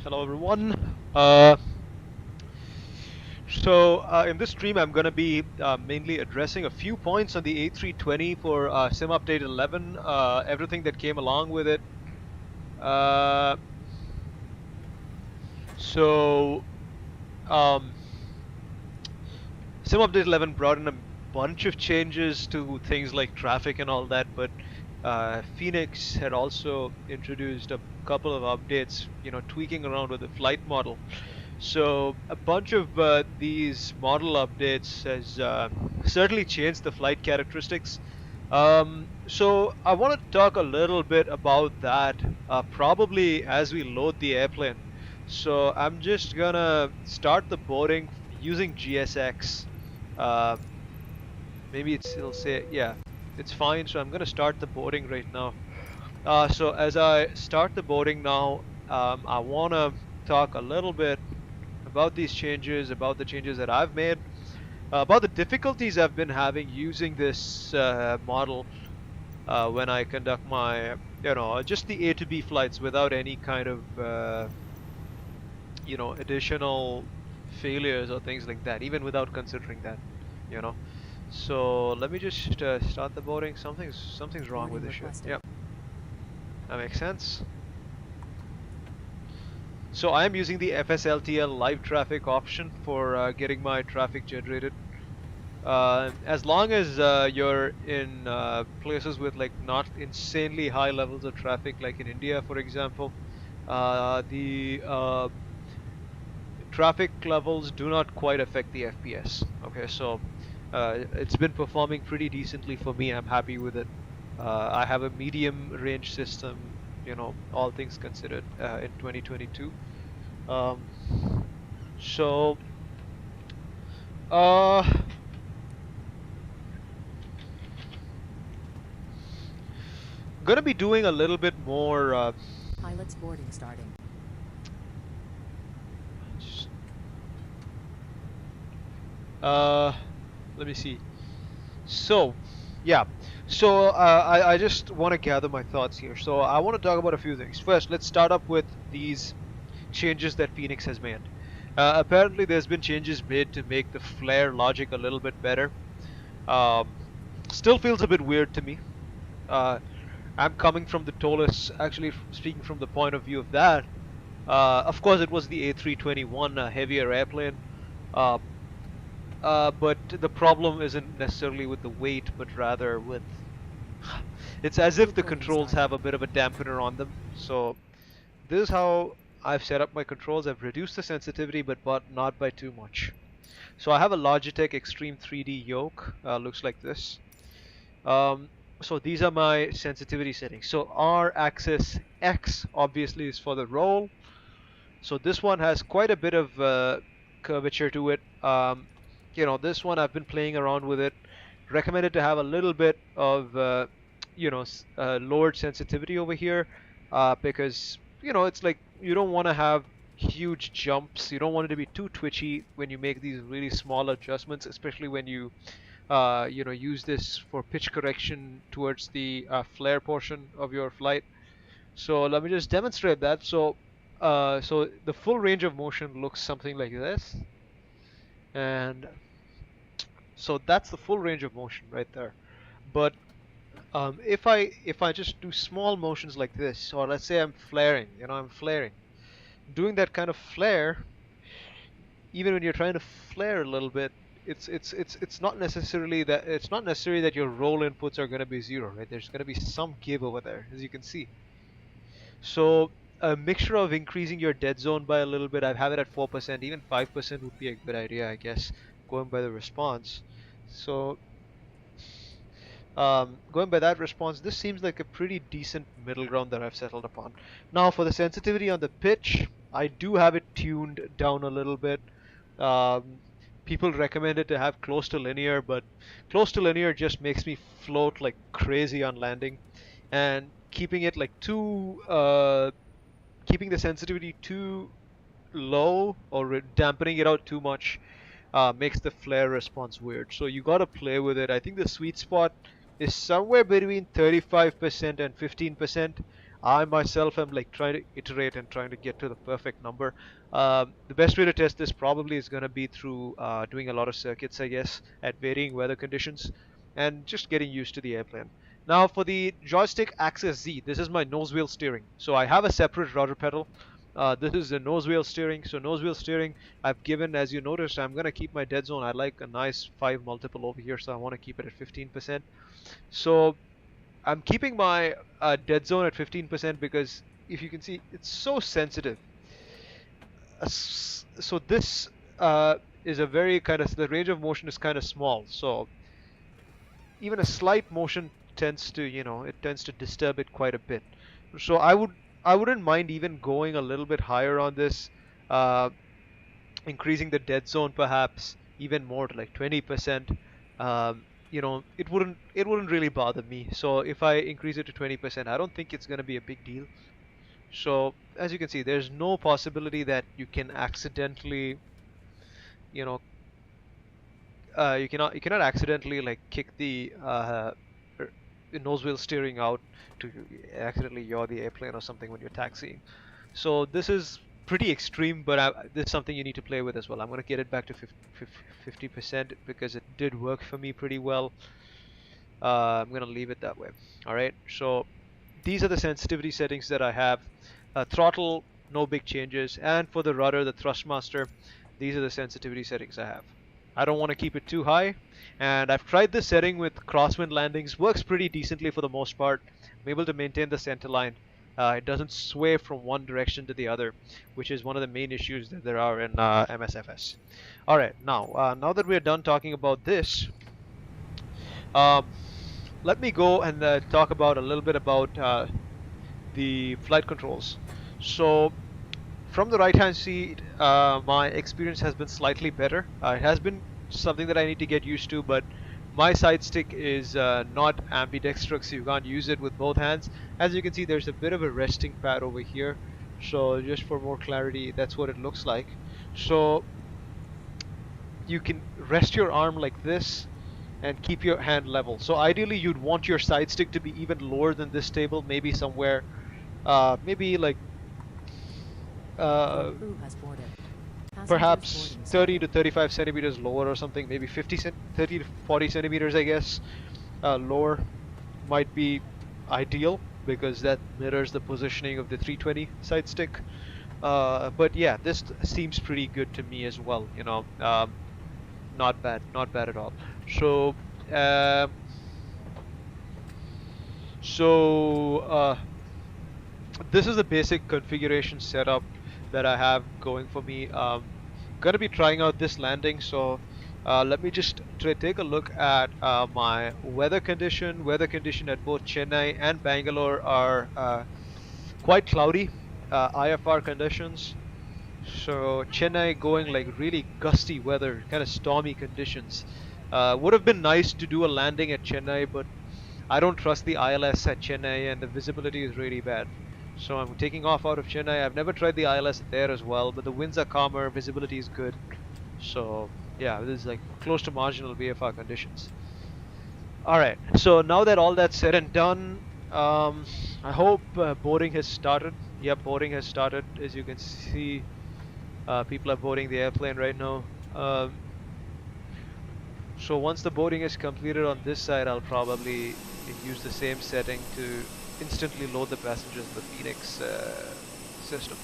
Hello everyone. In this stream, I'm going to be mainly addressing a few points on the A320 for Sim Update 11, everything that came along with it. Uh, so, um, Sim Update 11 brought in a bunch of changes to things like traffic and all that, but Phoenix had also introduced a couple of updates, tweaking around with the flight model. So a bunch of these model updates has certainly changed the flight characteristics. So I want to talk a little bit about that, probably as we load the airplane. So I'm just gonna start the boarding using GSX. Uh, Maybe it'll say, yeah, it's fine. So I'm gonna start the boarding right now. So as I start the boarding now, I wanna talk a little bit about these changes, about the changes that I've made, about the difficulties I've been having using this model when I conduct my, just the A to B flights without any kind of, additional failures or things like that, even without considering that, you know. So let me just start the boarding. Something's wrong with Boarding this shit. requested. Yep, that makes sense. So I am using the FSLTL live traffic option for getting my traffic generated. As long as you're in places with like not insanely high levels of traffic, like in India, for example, the traffic levels do not quite affect the FPS. Okay, so it's been performing pretty decently for me. I'm happy with it. I have a medium range system, all things considered, in 2022. Um, so, uh, gonna be doing a little bit more. Pilot's boarding starting. Just, uh, Let me see. So, yeah. So I just want to gather my thoughts here. So I want to talk about a few things. First, let's start up with these changes that Phoenix has made. Apparently, there's been changes made to make the flare logic a little bit better. Um, Still feels a bit weird to me. Uh, I'm coming from the TOLUS, actually speaking from the point of view of that. Of course, it was the A321, a heavier airplane. Uh, but the problem isn't necessarily with the weight, but rather with it's as if Crew the boarding controls have starting. a bit of a dampener on them. So this is how I've set up my controls. I've reduced the sensitivity, but not by too much. So I have a Logitech Extreme 3D yoke. Looks like this. Um, so these are my sensitivity settings. So R axis X obviously is for the roll. So this one has quite a bit of curvature to it. This one I've been playing around with it. Recommended to have a little bit of lowered sensitivity over here because it's like you don't want to have huge jumps. You don't want it to be too twitchy when you make these really small adjustments, especially when you use this for pitch correction towards the flare portion of your flight. So let me just demonstrate that. So the full range of motion looks something like this, and so that's the full range of motion right there. But if I just do small motions like this, or let's say I'm flaring, I'm flaring, doing that kind of flare, even when you're trying to flare a little bit, it's not necessarily that it's not necessary that your roll inputs are going to be zero, right? There's going to be some give over there, as you can see. So a mixture of increasing your dead zone by a little bit. I've had it at 4%, even 5% would be a good idea, I guess, going by the response. So going by that response, this seems like a pretty decent middle ground that I've settled upon. Now for the sensitivity on the pitch, I do have it tuned down a little bit. Um, People recommend it to have close to linear, but close to linear just makes me float like crazy on landing. And keeping it like keeping the sensitivity too low or dampening it out too much makes the flare response weird. So you got to play with it. I think the sweet spot is somewhere between 35% and 15%. I myself am like trying to iterate and trying to get to the perfect number. The best way to test this probably is going to be through doing a lot of circuits, I guess, at varying weather conditions and just getting used to the airplane. Now for the joystick axis Z, this is my nose wheel steering. So I have a separate rudder pedal. This is the nose wheel steering. So nose wheel steering, I've given, as you noticed, I'm going to keep my dead zone. I like a nice 5 multiple over here, so I want to keep it at 15%. So I'm keeping my dead zone at 15% because if you can see, it's so sensitive. So this is a very kind of, the range of motion is kind of small. So even a slight motion tends to, it tends to disturb it quite a bit. So I wouldn't mind even going a little bit higher on this, uh, increasing the dead zone perhaps even more to like 20%. It wouldn't really bother me. So if I increase it to 20%, I don't think it's going to be a big deal. So as you can see, there's no possibility that you can accidentally, you know, you cannot accidentally like kick er, the nose wheel steering out to accidentally yaw the airplane or something when you're taxiing. So this is pretty extreme, but this is something you need to play with as well. I'm going to get it back to 50% because it did work for me pretty well. I'm going to leave it that way. All right. So these are the sensitivity settings that I have. Throttle, no big changes. And for the rudder, the thrustmaster, these are the sensitivity settings I have. I don't want to keep it too high. And I've tried this setting with crosswind landings. Works pretty decently for the most part. I'm able to maintain the center line. It doesn't sway from one direction to the other, which is one of the main issues that there are in MSFS. All right, now that we're done talking about this, um, let me go and talk about a little bit about the flight controls. So from the right hand seat, my experience has been slightly better. It has been something that I need to get used to, but my side stick is not ambidextrous, so you can't use it with both hands. As you can see, there's a bit of a resting pad over here. So just for more clarity, that's what it looks like. So you can rest your arm like this and keep your hand level. So ideally you'd want your side stick to be even lower than this table, maybe somewhere, maybe like Your uh, crew has boarded. Passengers perhaps boarding 30 to started. 35 centimeters lower or something, maybe 30 to 40 centimeters, I guess, lower might be ideal because that mirrors the positioning of the 320 side stick. But yeah, this seems pretty good to me as well, not bad, not bad at all. So, um, so this is the basic configuration setup that I have going for me. Gonna be trying out this landing, so let me just take a look at my weather condition. Weather condition at both Chennai and Bangalore are quite cloudy, IFR conditions. So Chennai going like really gusty weather, kind of stormy conditions. Would have been nice to do a landing at Chennai, but I don't trust the ILS at Chennai and the visibility is really bad. So I'm taking off out of Chennai. I've never tried the ILS there as well, but the winds are calmer, visibility is good. So yeah, this is like close to marginal VFR conditions. Alright, so now that all that's said and done, I hope boarding has started. Yep, boarding has started. As you can see, people are boarding the airplane right now. So once the boarding is completed on this side, I'll probably use the same setting to instantly load the passengers in the Phoenix system.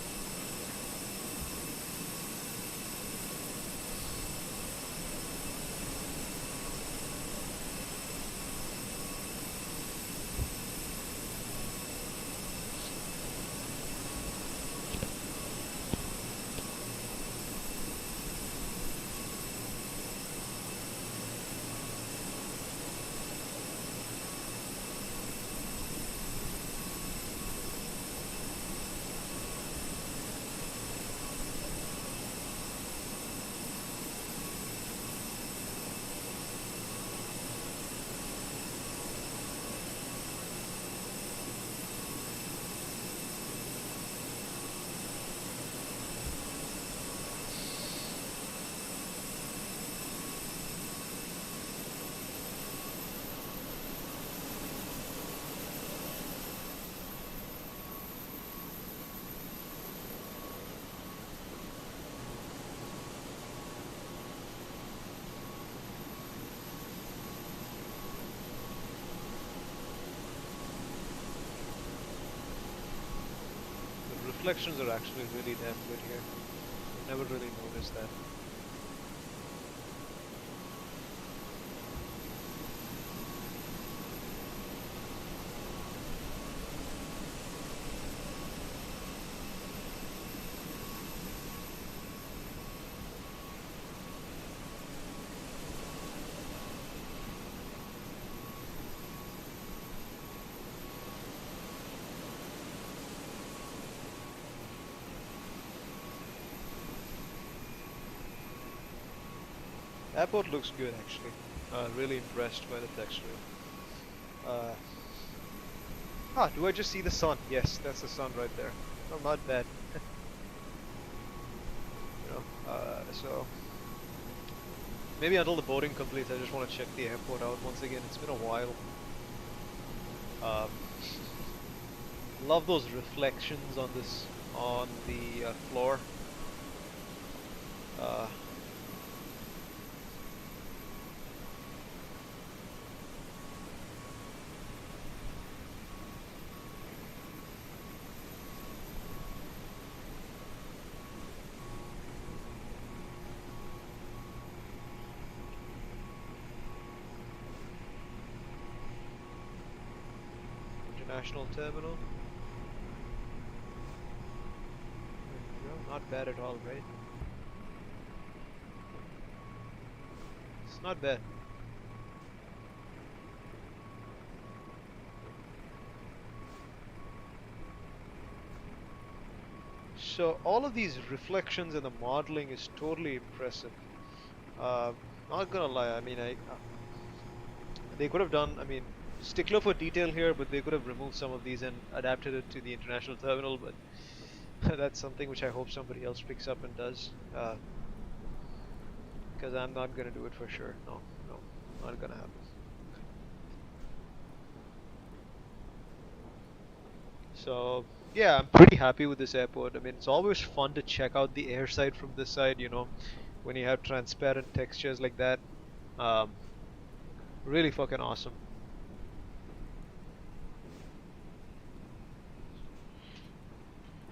reflections are actually really damn good here. Never really noticed that. Airport looks good actually. Really impressed by the texture. Uh, do I just see the sun? Yes, that's the sun right there. Well, not bad. So maybe until the boarding completes, I just want to check the airport out once again. It's been a while. Um, love those reflections on the floor. Uh, International terminal. There we go. Not bad at all, right? It's not bad. So all of these reflections and the modeling is totally impressive. Uh, Not gonna lie, I mean, they could have done, I mean, stickler for detail here, but they could have removed some of these and adapted it to the international terminal, but that's something which I hope somebody else picks up and does. Because I'm not gonna do it for sure. No, no, not gonna happen. So yeah, I'm pretty happy with this airport. I mean, it's always fun to check out the air side from this side, when you have transparent textures like that. Um, Really fucking awesome.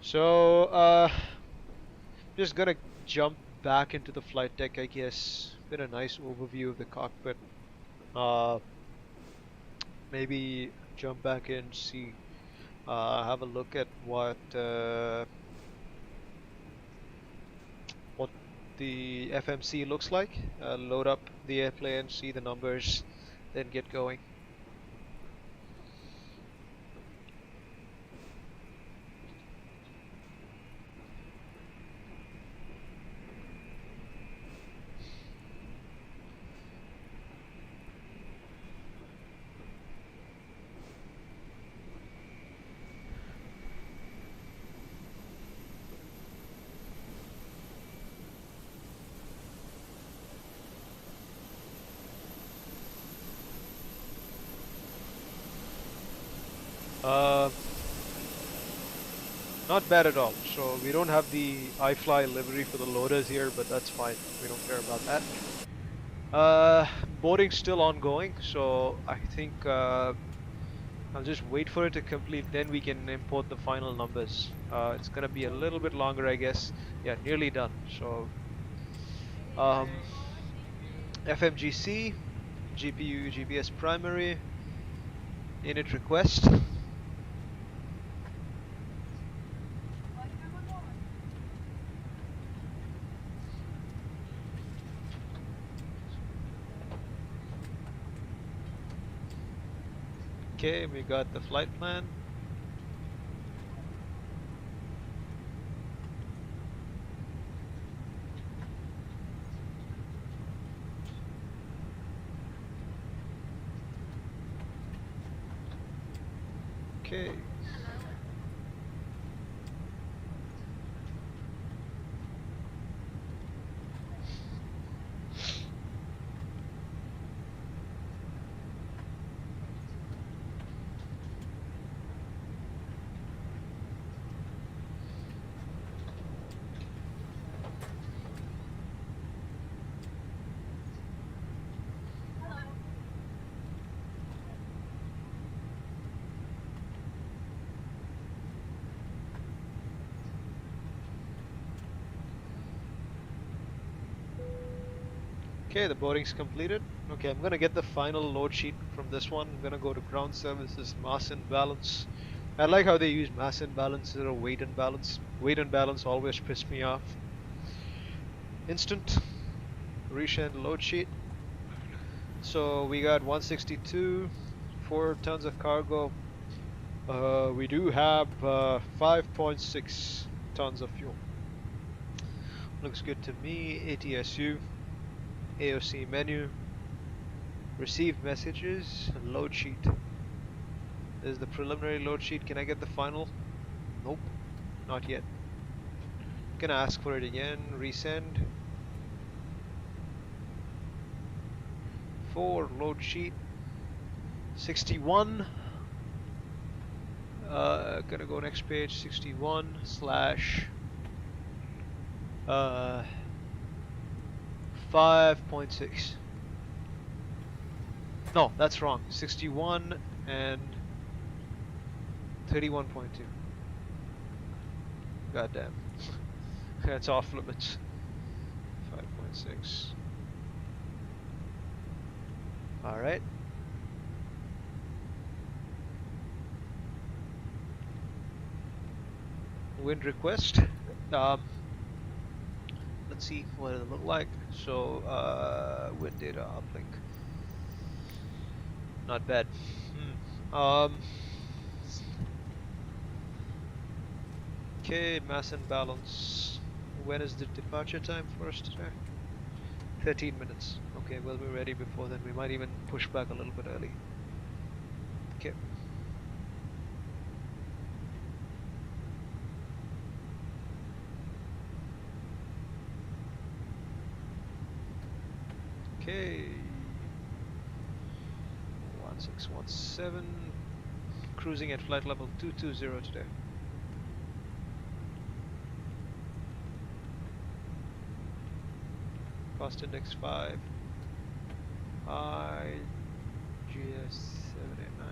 So, just gonna jump back into the flight deck, I guess. Been a nice overview of the cockpit. Uh, Maybe jump back in, see, have a look at what the FMC looks like. Load up the airplane, see the numbers, then get going. Uh, Not bad at all. So we don't have the iFly livery for the loaders here, but that's fine. We don't care about that. Boarding's still ongoing, so I think I'll just wait for it to complete, then we can import the final numbers. It's gonna be a little bit longer, I guess. Yeah, nearly done. So, um, FMGC, GPU, GPS primary, init request. Okay, we got the flight plan. Okay. Okay, the boarding's completed. Okay, I'm gonna get the final load sheet from this one. I'm gonna go to ground services, mass and balance. I like how they use mass and balance instead of weight and balance. Weight and balance always piss me off. Instant resend load sheet. So we got 162, 4 tons of cargo. We do have 5.6 tons of fuel. Looks good to me. ATSU, AOC menu, received messages, load sheet. This is the preliminary load sheet. Can I get the final? Nope, not yet. Gonna ask for it again. Resend. 4 load sheet. 61. Gonna go next page. 61 slash 5.6. No, that's wrong. 61 and 31.2. Goddamn. That's off limits. 5.6. Alright. Wind request. Let's see what it look like. So, wind data uplink. Not bad. Okay, mass and balance. When is the departure time for us today? 13 minutes. Okay, we'll be ready before then. We might even push back a little bit early. Okay. Okay. 1617. Cruising at flight level 220 today. Cost index 5. IGS 789.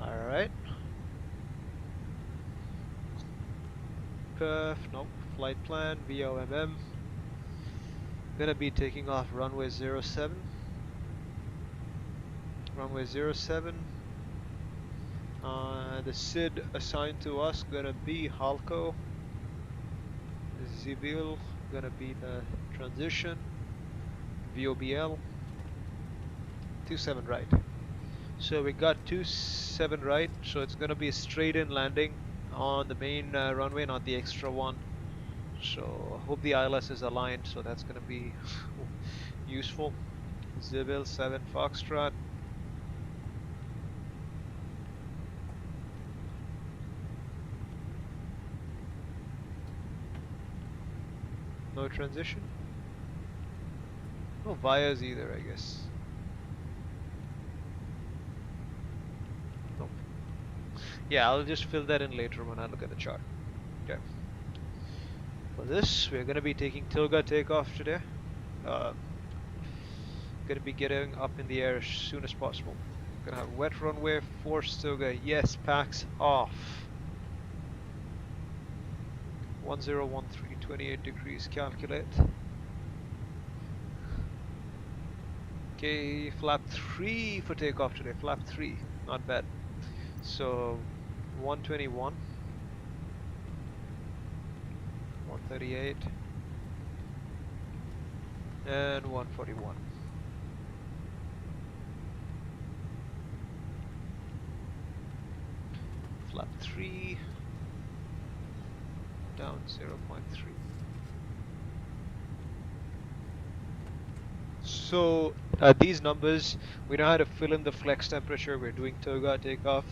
Alright. Perf, nope. Flight plan, VOMM. Gonna be taking off runway 07. Runway 07. The SID assigned to us gonna be Halco. Zibil gonna be the transition. VOBL. 27 right. So we got 27 right, so it's gonna be a straight in landing on the main runway, not the extra one. So hope the ILS is aligned, so that's gonna be useful. Zibil 7 Foxtrot. No transition? No vias either, I guess. Nope. Yeah, I'll just fill that in later when I look at the chart. Okay. For this, we're gonna be taking Tilga takeoff today. Gonna be getting up in the air as soon as possible. Gonna have wet runway, force Tilga, yes, packs off. 1013, 28 degrees, calculate. Okay, flap 3 for takeoff today, flap 3, not bad. So, 121, 138, and 141. Flap 3, down 0.3. So these numbers, we know how to fill in the flex temperature. We're doing Toga takeoff.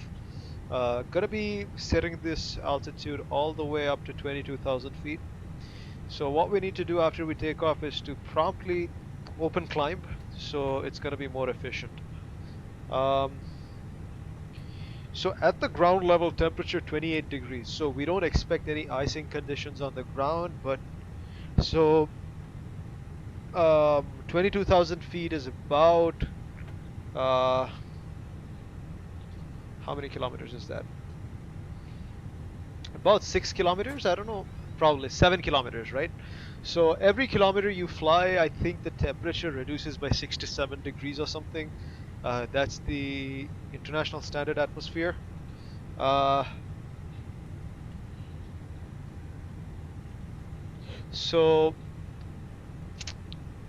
Gonna be setting this altitude all the way up to 22,000 feet. So what we need to do after we take off is to promptly open climb, so it's gonna be more efficient. So at the ground level temperature 28 degrees, so we don't expect any icing conditions on the ground, but so 22,000 feet is about How many kilometers is that? About 6 kilometers? I don't know. Probably 7 kilometers, right? So every kilometer you fly, I think the temperature reduces by 6 to 7 degrees or something. That's the international standard atmosphere. Uh, so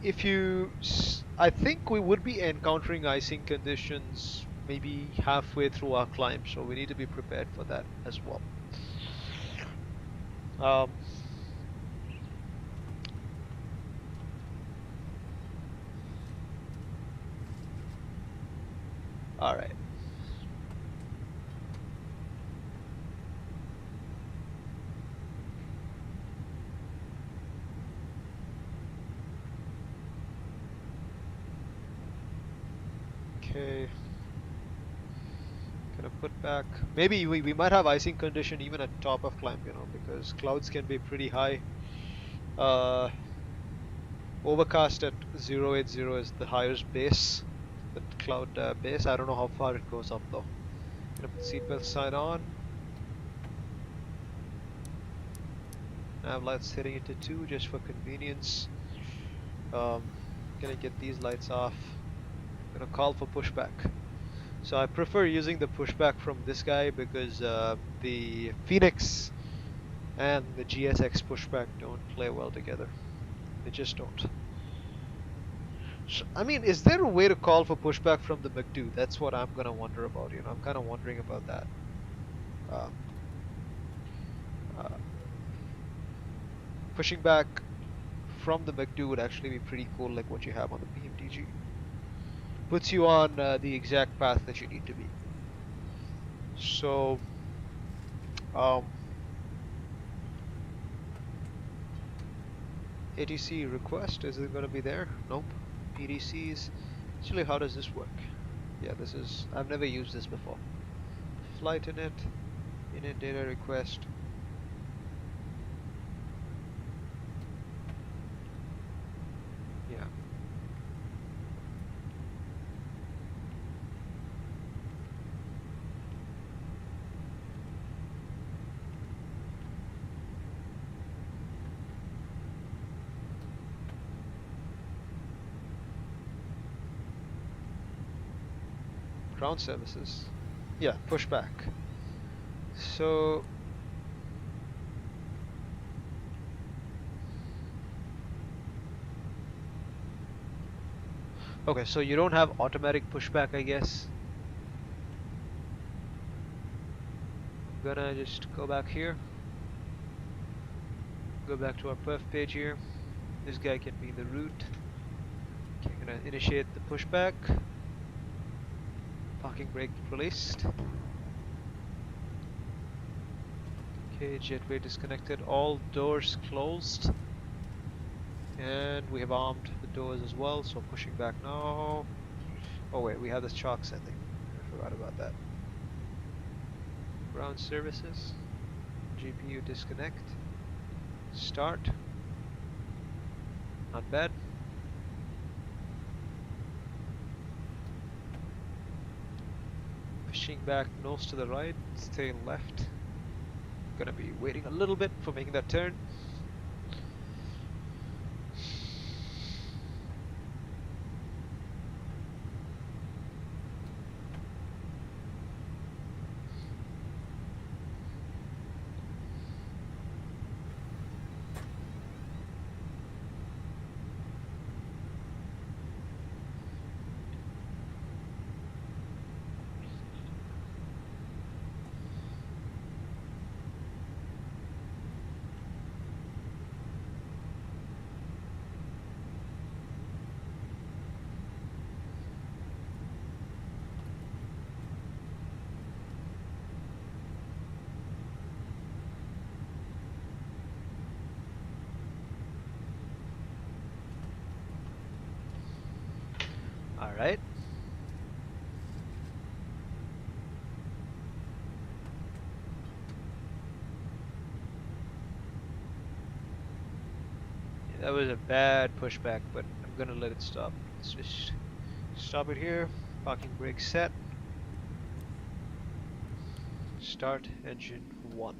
if you, I think we would be encountering icing conditions maybe halfway through our climb, so we need to be prepared for that as well. Um, all right. Okay. Gonna put back. Maybe we might have icing condition even at top of climb, because clouds can be pretty high. Uh, Overcast at 080 is the highest base, the cloud base. I don't know how far it goes up though. Gonna put seatbelt sign on. Nav lights hitting it to 2 just for convenience. Um, Gonna get these lights off. Gonna call for pushback. So I prefer using the pushback from this guy because the Phoenix and the GSX pushback don't play well together. They just don't. I mean, is there a way to call for pushback from the McDo? That's what I'm gonna wonder about. I'm kind of wondering about that. Um, uh, Pushing back from the McDo would actually be pretty cool, like what you have on the BMDG. Puts you on the exact path that you need to be. So, um, ATC request, is it going to be there? Nope. PDCs. Actually, how does this work? Yeah, I've never used this before. Flight init data request. Yeah. Ground services. Yeah, pushback. So, okay, so you don't have automatic pushback, I guess. I'm gonna just go back here. Go back to our perf page here. This guy can be the route. Okay, I'm gonna initiate the pushback. Parking brake released. Okay, jetway disconnected. All doors closed. And we have armed the doors as well, so pushing back now. Oh wait, we have the chalk setting. I forgot about that. Ground services. GPU disconnect. Start. Not bad. Pushing back nose to the right, stay left. Gonna be waiting a little bit for making that turn. Alright. Yeah, that was a bad pushback, but I'm gonna let it stop. Let's just stop it here. Parking brake set. Start engine 1.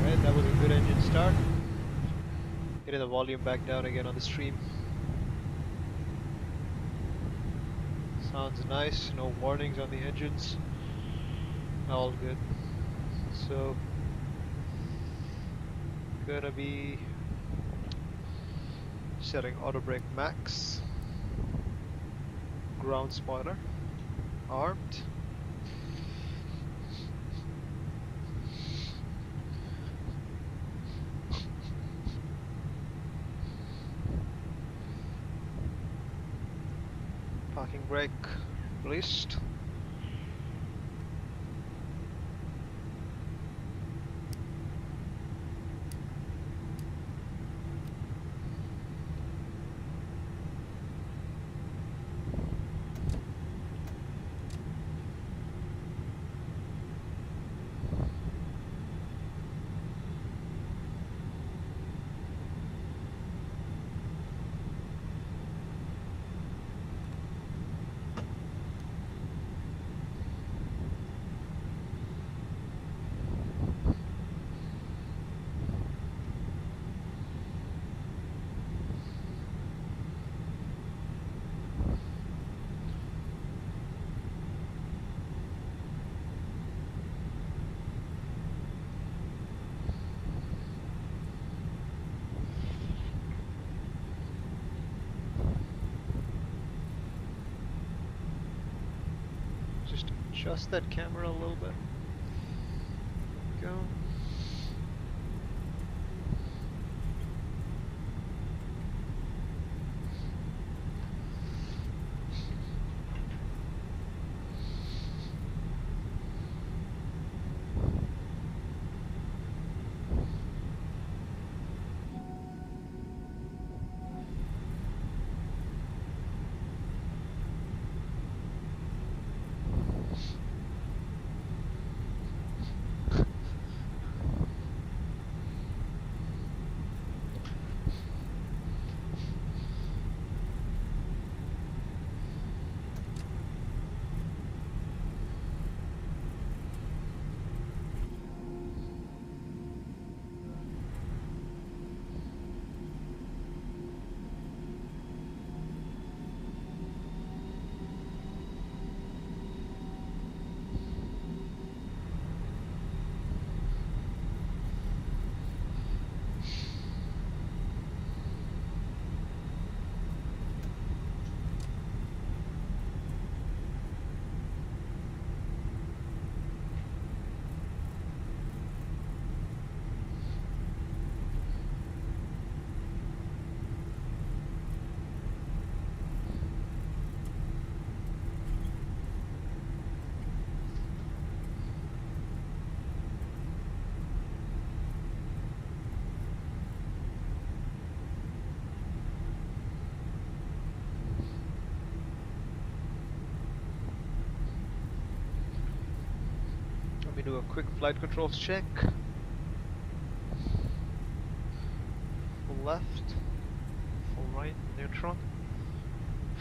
Alright, that was a good engine start. Getting the volume back down again on the stream. Sounds nice, no warnings on the engines. All good. So, gonna be setting auto brake max. Ground spoiler armed. Parking brake released. Just adjust that camera a little bit. Go. me do a quick flight controls check. Full left, full right, neutral,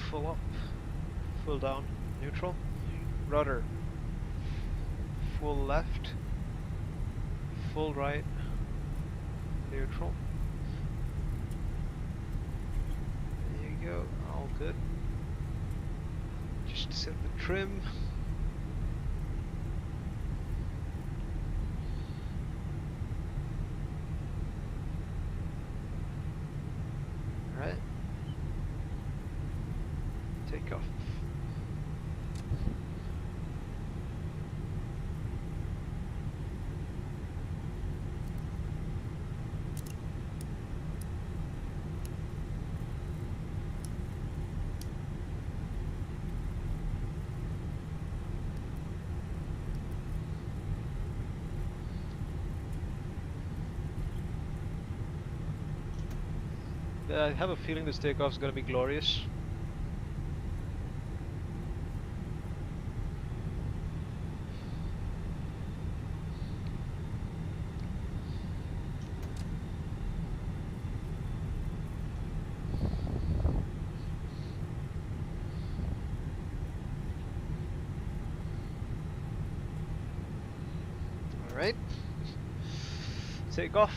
full up, full down, neutral, rudder, full left, full right, neutral. There you go, all good. Just set the trim. Alright. Take off. I have a feeling this takeoff is going to be glorious. Alright. Take off.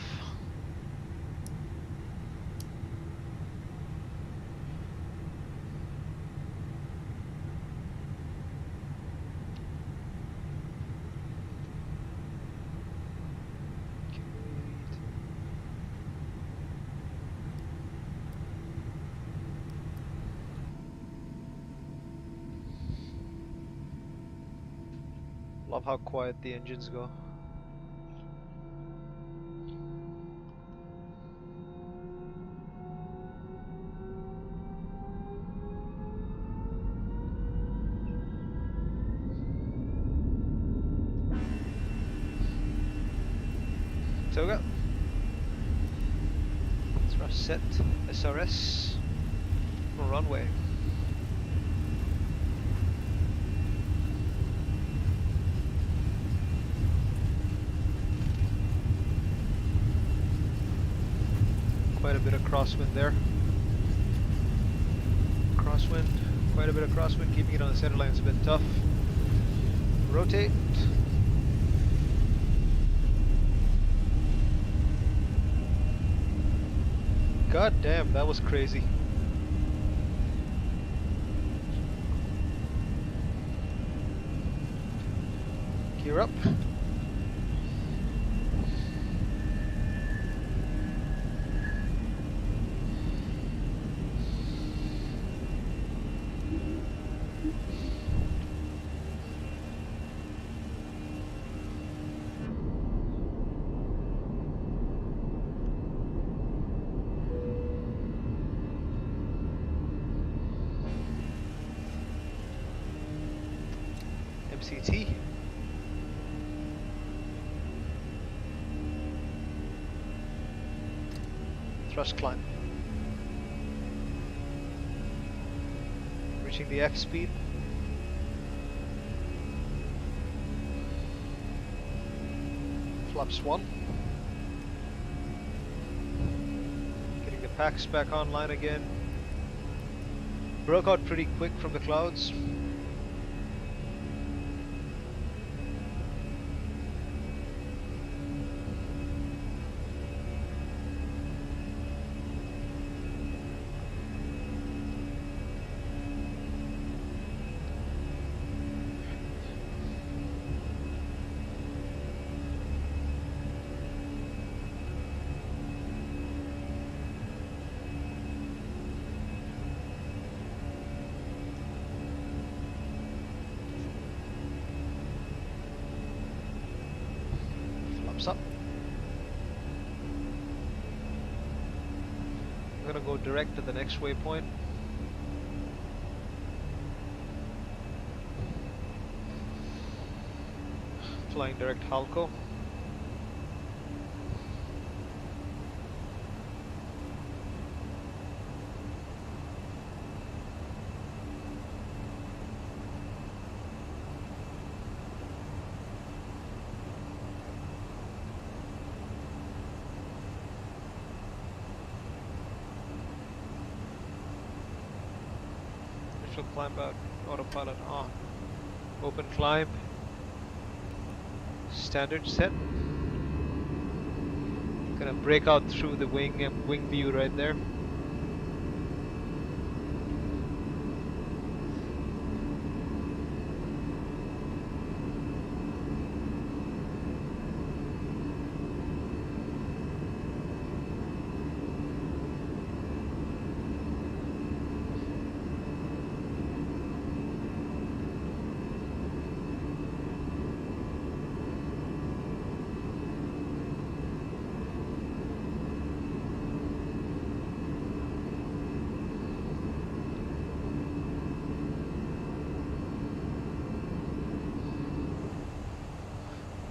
Love how quiet the engines go. Toga. Thrust set SRS runway. Quite a bit of crosswind there. Crosswind, quite a bit of crosswind, keeping it on the center line is a bit tough. Rotate. God damn, that was crazy. Gear up. MCT. Thrust climb. Reaching the F speed. Flaps 1. Getting the packs back online again. Broke out pretty quick from the clouds. Up. I'm gonna go direct to the next waypoint. Flying direct Halco. Actual climb out. Autopilot on. Open climb. Standard set. Gonna break out through the wing view right there.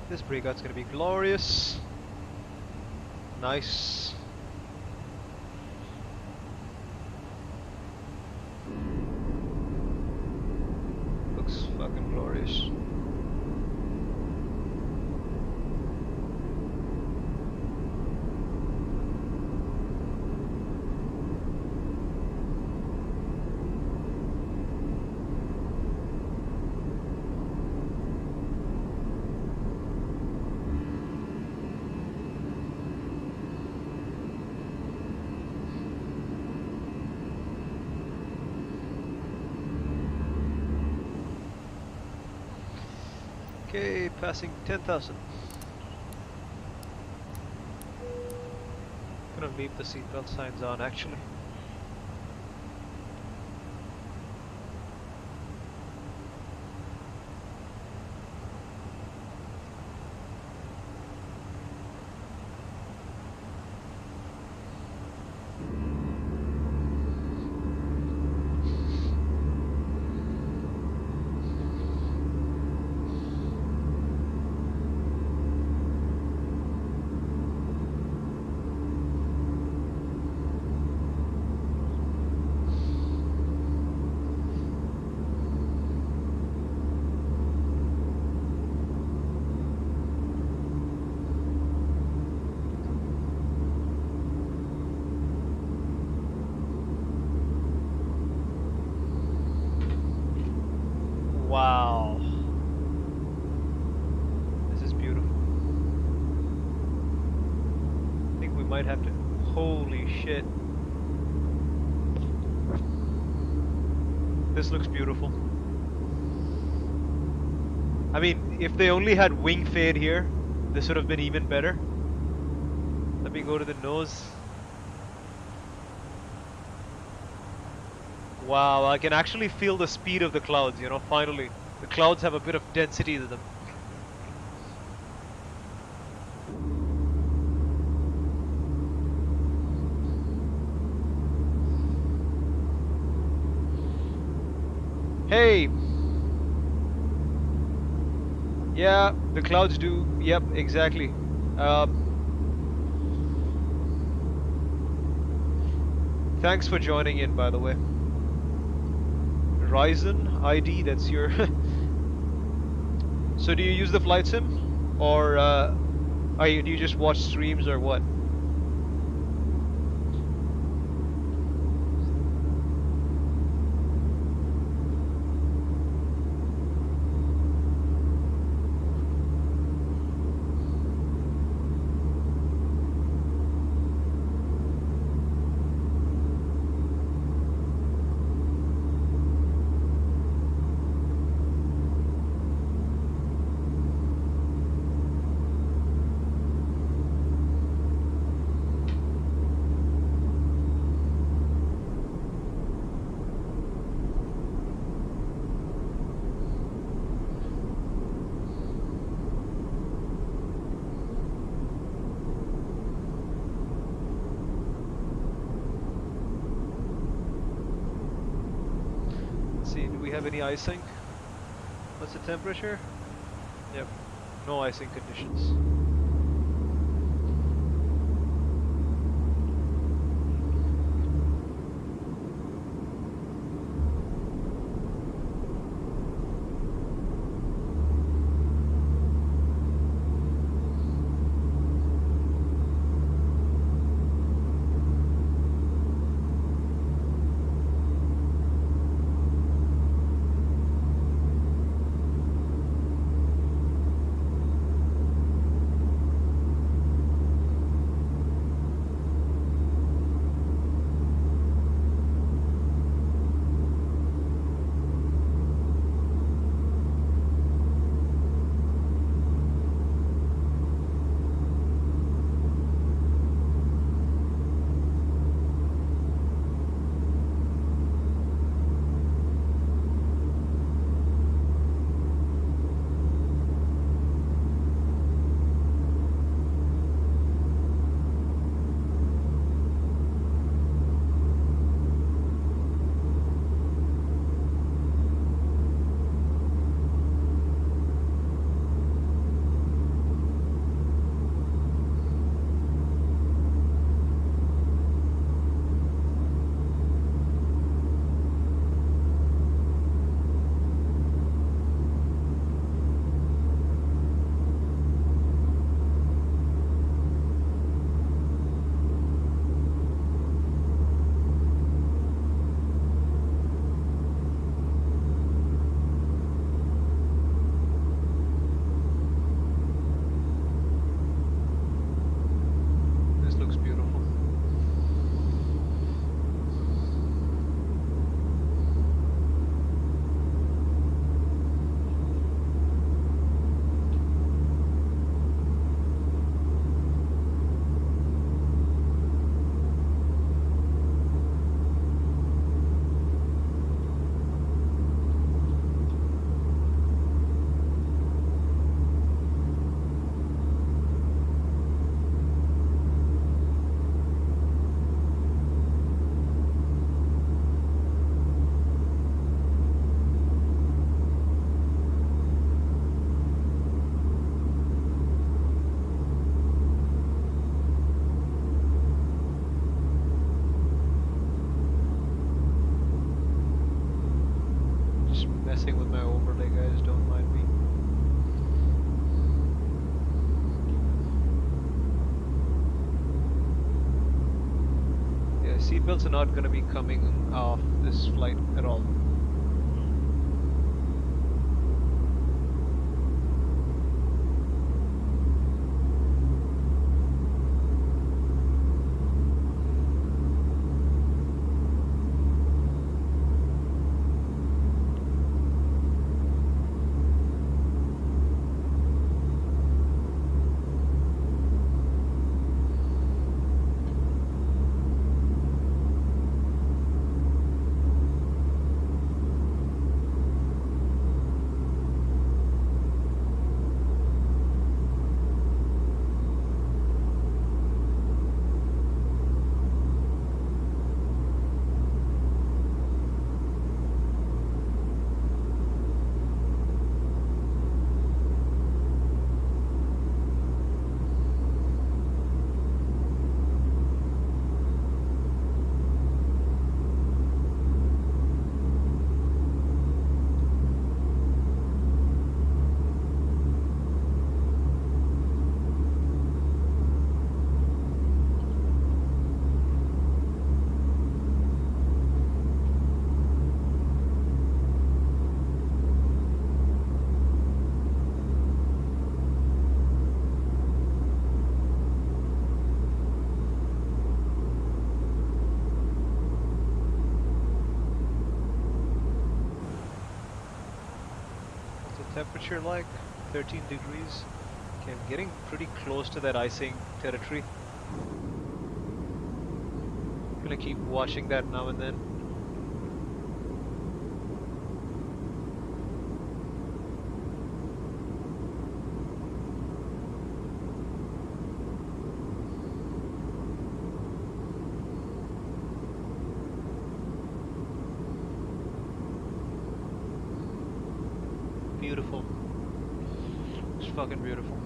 This breakout's gonna be glorious. Nice. Looks fucking glorious. Okay, passing 10,000. Gonna leave the seatbelt signs on actually. Wow. This is beautiful. I think we might have to... Holy shit. This looks beautiful. I mean, if they only had wing fade here, this would have been even better. Let me go to the nose. Wow, I can actually feel the speed of the clouds, you know, finally. The clouds have a bit of density to them. Hey! Yeah, the clouds do, yep, exactly. Thanks for joining in, by the way. Ryzen ID, that's your... So do you use the flight sim? Or do you just watch streams or what? See, do we have any icing? What's the temperature? Yep, no icing conditions. messing with my overlay, guys, don't mind me. Yeah, seatbelts are not going to be coming off this flight at all. Temperature like 13 degrees. Okay, I'm getting pretty close to that icing territory. Gonna keep watching that now and then. Beautiful. It's fucking beautiful.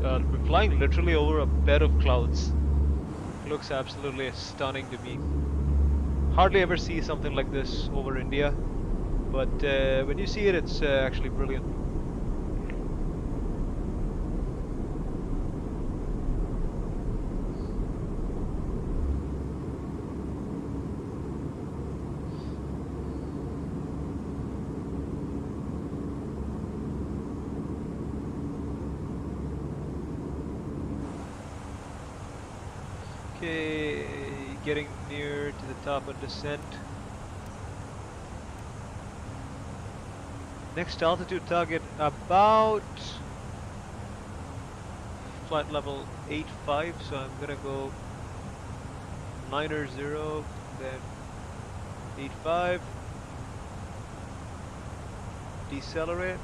We're flying literally over a bed of clouds. It looks absolutely stunning to me. Hardly ever see something like this over India, but when you see it, it's actually brilliant. Okay, getting near to the top of descent. Next altitude target about flight level 85, so I'm gonna go 9 or 0, then 85. decelerate.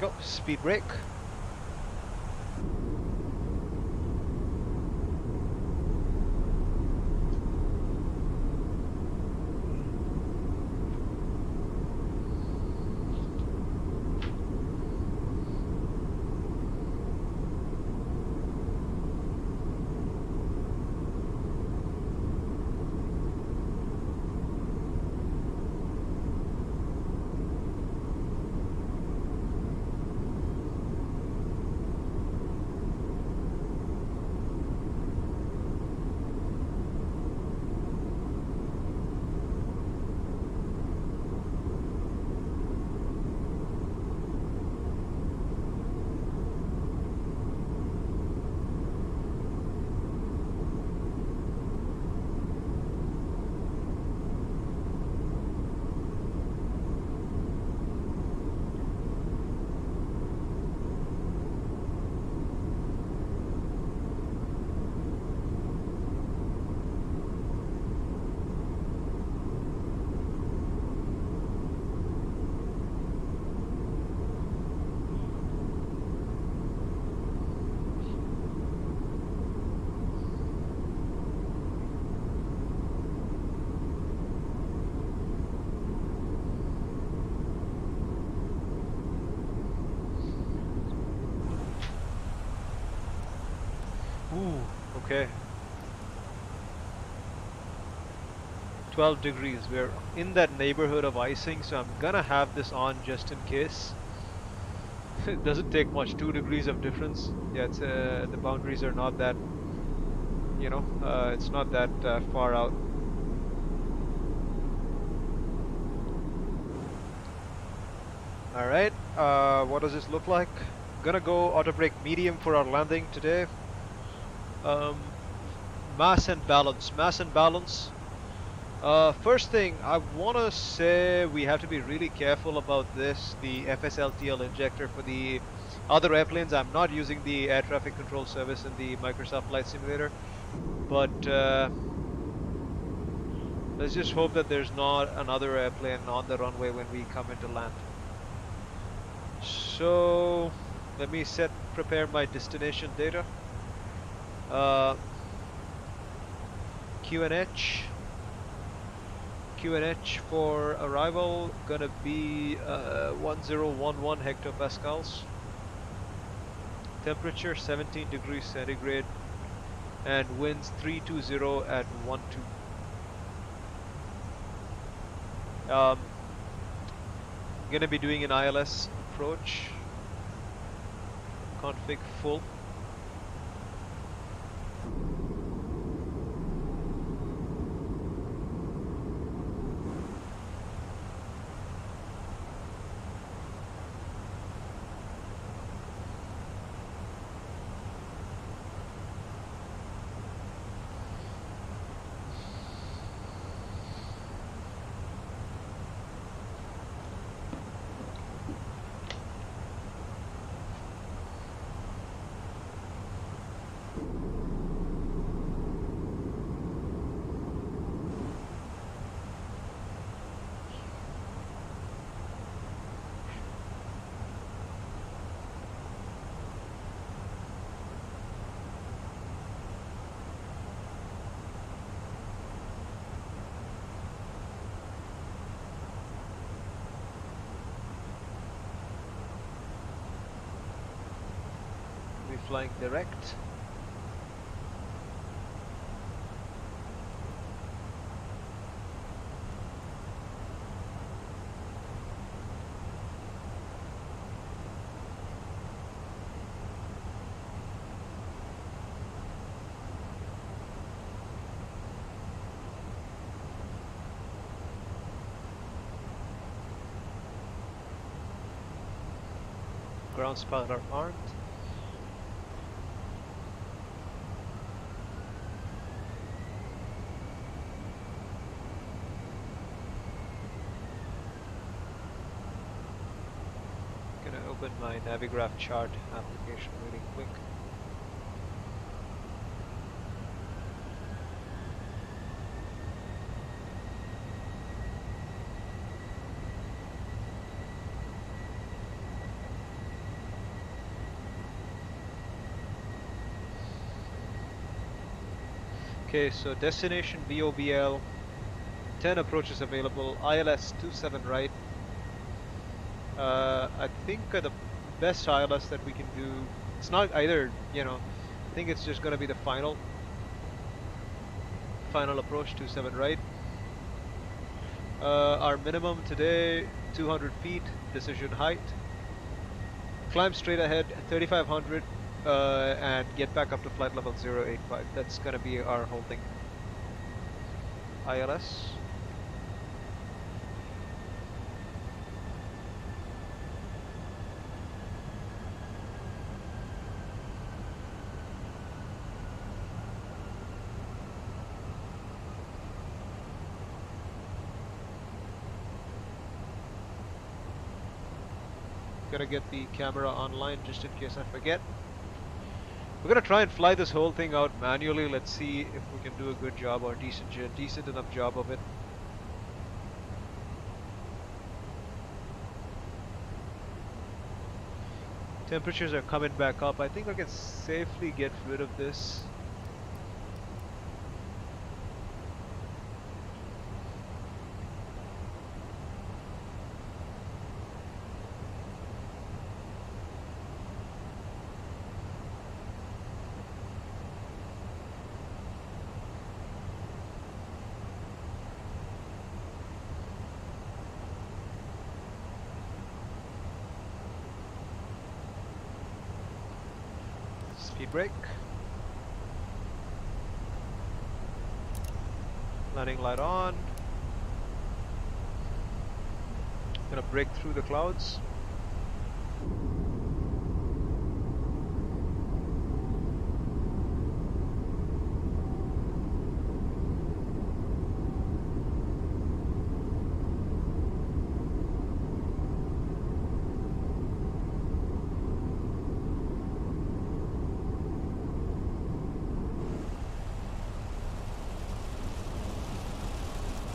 Go, speed brake. Ooh, okay. 12 degrees. We're in that neighborhood of icing, so I'm gonna have this on just in case. It doesn't take much, 2 degrees of difference. Yeah, it's the boundaries are not that, it's not that far out. All right, what does this look like? Gonna go auto brake medium for our landing today. Um, mass and balance. Mass and balance. First thing, I want to say we have to be really careful about this, the FSLTL injector for the other airplanes. I'm not using the air traffic control service in the Microsoft Flight Simulator, but let's just hope that there's not another airplane on the runway when we come into land. So, let me prepare my destination data. QNH. QNH for arrival gonna be 1011 hectopascals. Temperature 17 degrees centigrade and winds 320 at 12. Gonna be doing an ILS approach. Config full. Flying direct. Ground spotter armed. Open my Navigraph chart application really quick. Okay, so destination VOBL, 10 approaches available, ILS 27 right. I think the best ILS that we can do, it's not either, I think it's just going to be the final approach, 27 right. Our minimum today, 200 feet, decision height. Climb straight ahead, 3500, and get back up to flight level 085. That's going to be our holding. ILS. Gonna get the camera online just in case I forget. We're gonna try and fly this whole thing out manually. Let's see if we can do a good job or decent enough job of it. Temperatures are coming back up. I think I can safely get rid of this. Speed brake. Landing light on. Gonna break through the clouds.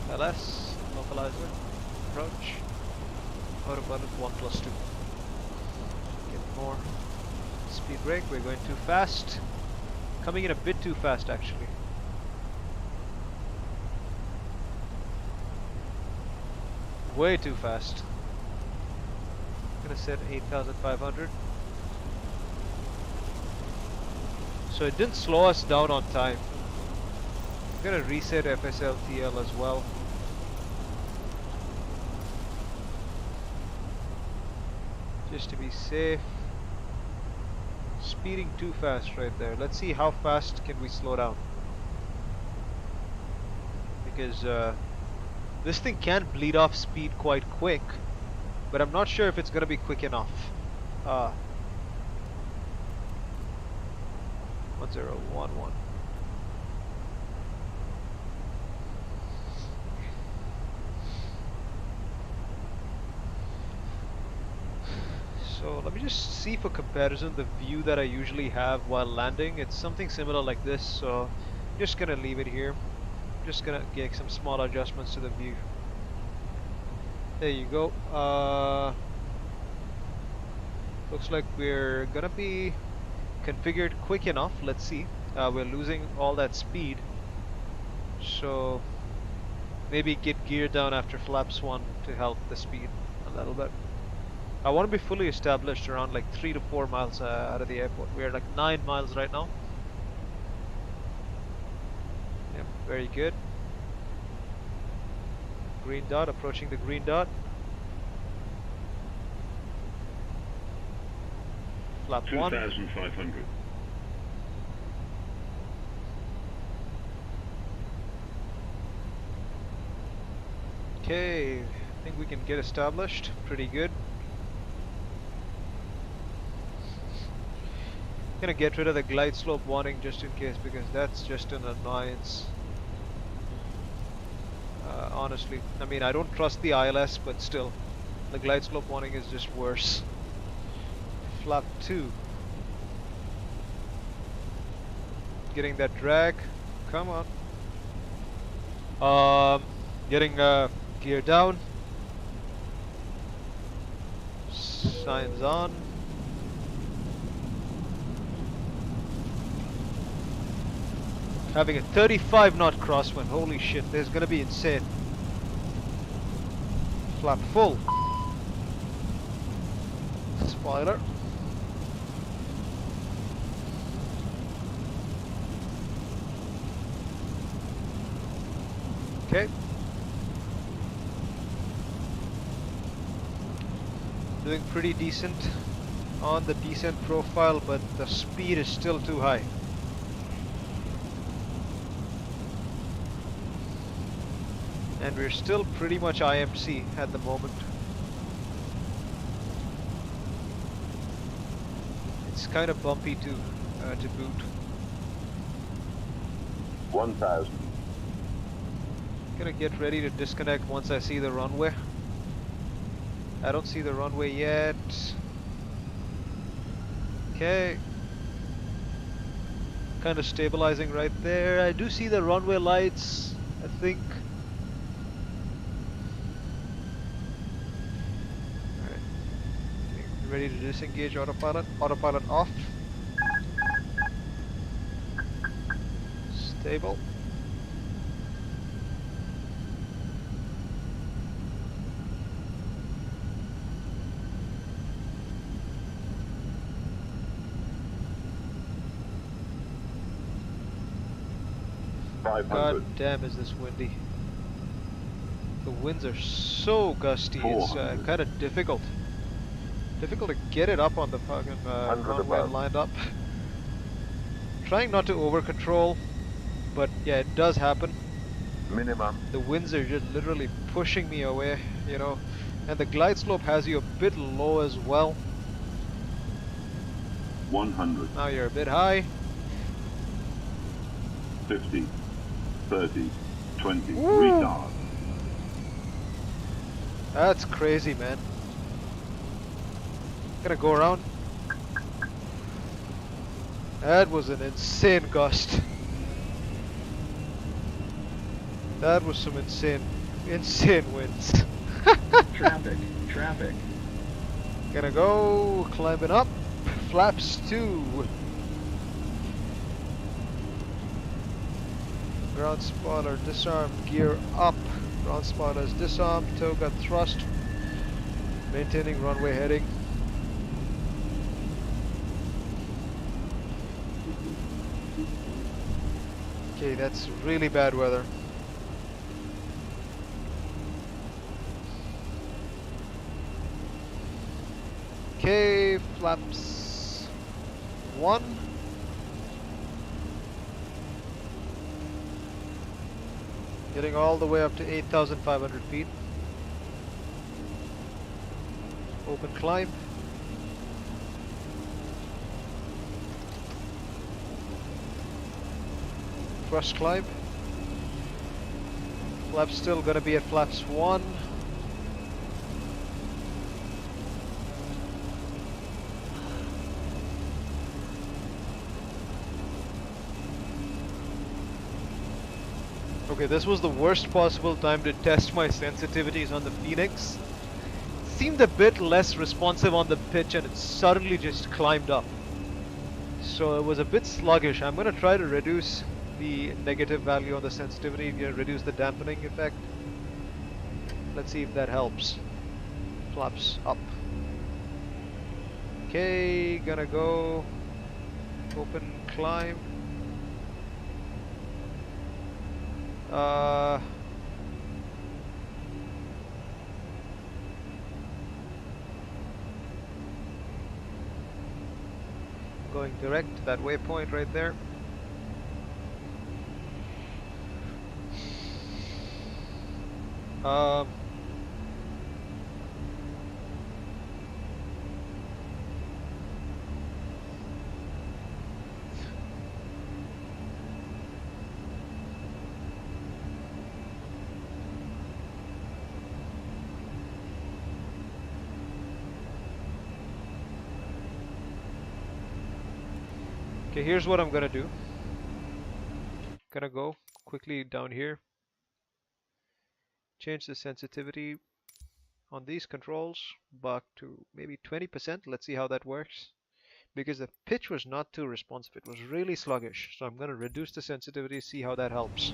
LS, localizer, approach, autopilot 1+2. Get more speed brake, we're going too fast. Coming in a bit too fast actually. Way too fast. I'm gonna set 8,500. So it didn't slow us down on time. I'm gonna reset FSLTL as well. Just to be safe. Speeding too fast right there. Let's see how fast can we slow down. Because this thing can bleed off speed quite quick, but I'm not sure if it's gonna be quick enough. 1011. So let me just see for comparison the view that I usually have while landing. It's something similar like this, so I'm just gonna leave it here. I'm just gonna get some small adjustments to the view. There you go. Looks like we're gonna be configured quick enough. Let's see. We're losing all that speed, so maybe get gear down after flaps 1 to help the speed a little bit. I want to be fully established around like 3 to 4 miles out of the airport. We're like 9 miles right now. Yep, very good. Green dot, approaching the green dot. Flap 1. 2,500. Okay, I think we can get established. Pretty good. Gonna get rid of the glide slope warning just in case, because that's just an annoyance. Honestly, I mean, I don't trust the ILS, but still, the glide slope warning is just worse. Flap 2. Getting that drag. Come on. Getting gear down. Signs on. Having a 35 knot crosswind. Holy shit, this is gonna be insane. Flap full. Spoiler. Okay. Doing pretty decent on the descent profile, but the speed is still too high. And we're still pretty much IMC at the moment. It's kind of bumpy to boot. 1,000. Gonna get ready to disconnect once I see the runway. I don't see the runway yet. Okay. Kind of stabilizing right there. I do see the runway lights, I think. Alright. Ready to disengage autopilot. Autopilot off. Stable. God damn, is this windy. The winds are so gusty, it's kind of difficult. Difficult to get it up on the fucking runway lined up. Trying not to over control, but yeah, it does happen. Minimum. The winds are just literally pushing me away, you know. And the glide slope has you a bit low as well. 100. Now you're a bit high. 50. 30, 20, Woo! retard. That's crazy, man. Gonna go around. That was an insane gust. That was some insane winds. Traffic. Gonna go climbing up. Flaps 2. Ground spoiler disarm, gear up. Ground spoiler is disarmed, tow got thrust. Maintaining runway heading. Okay, that's really bad weather. Okay, flaps 1. Getting all the way up to 8,500 feet. Open climb. Thrust climb. Flaps still gonna be at flaps 1. Okay, this was the worst possible time to test my sensitivities on the Phoenix. Seemed a bit less responsive on the pitch and it suddenly just climbed up. So it was a bit sluggish. I'm gonna try to reduce the negative value on the sensitivity, reduce the dampening effect. Let's see if that helps. Flaps up. Okay, gonna go open climb. Going direct to that waypoint right there. Okay, here's what I'm gonna do. Gonna go quickly down here. Change the sensitivity on these controls back to maybe 20%. Let's see how that works. because the pitch was not too responsive. It was really sluggish. So I'm going to reduce the sensitivity, see how that helps.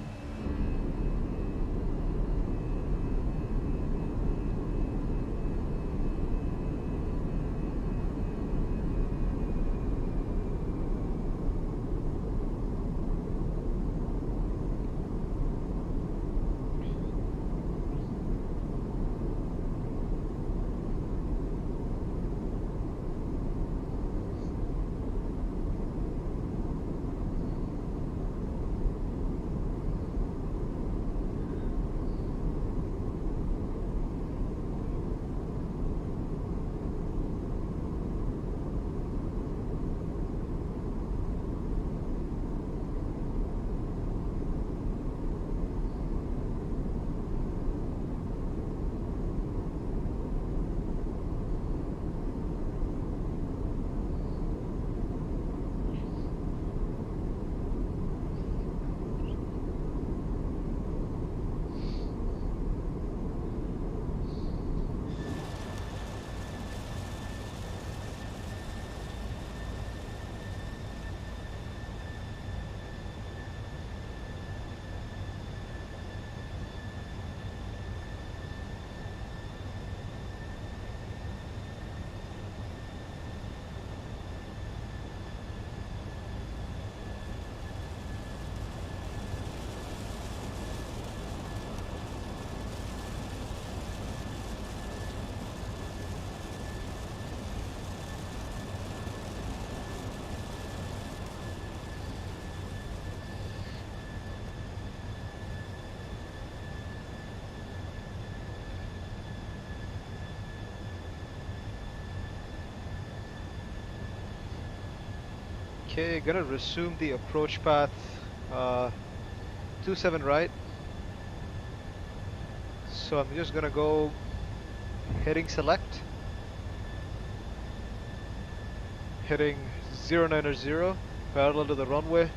Okay, gonna resume the approach path. 27 right. So I'm just gonna go heading select, heading 090, parallel to the runway.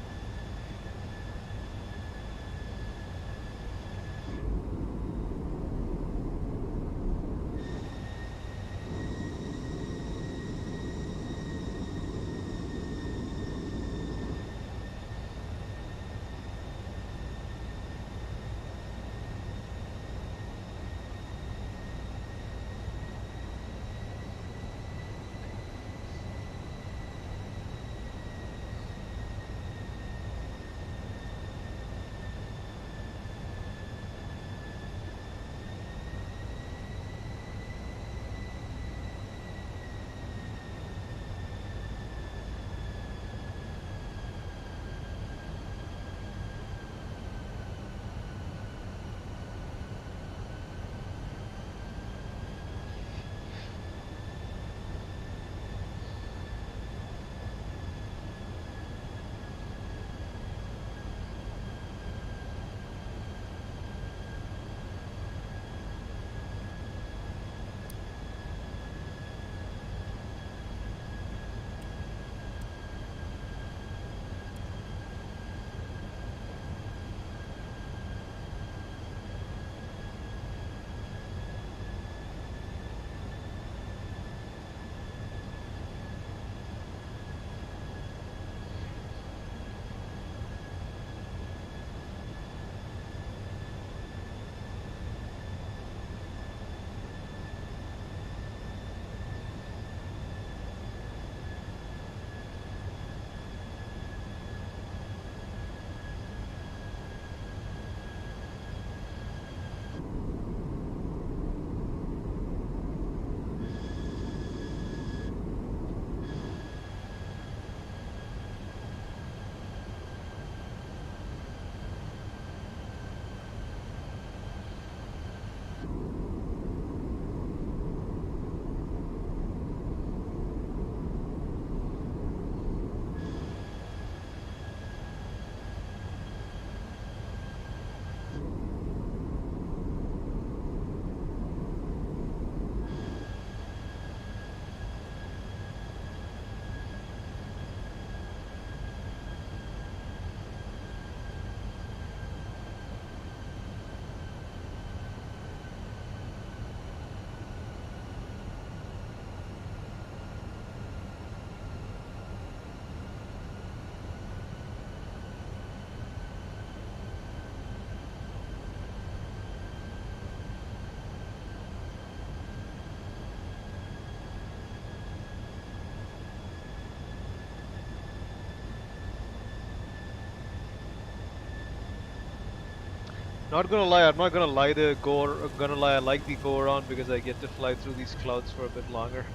Not gonna lie, I'm not gonna lie the go gonna lie I like the go around because I get to fly through these clouds for a bit longer.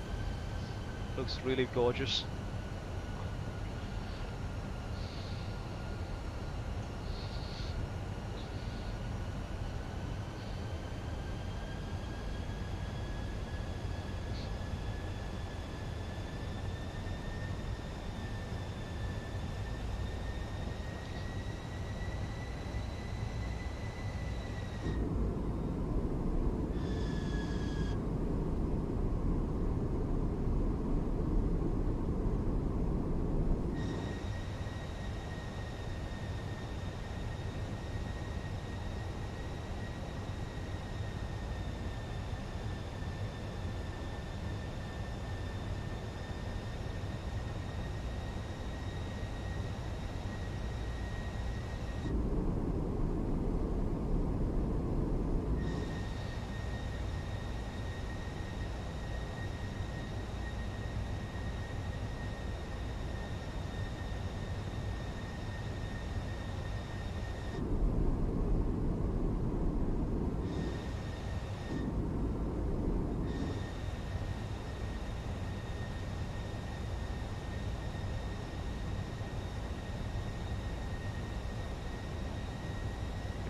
Looks really gorgeous.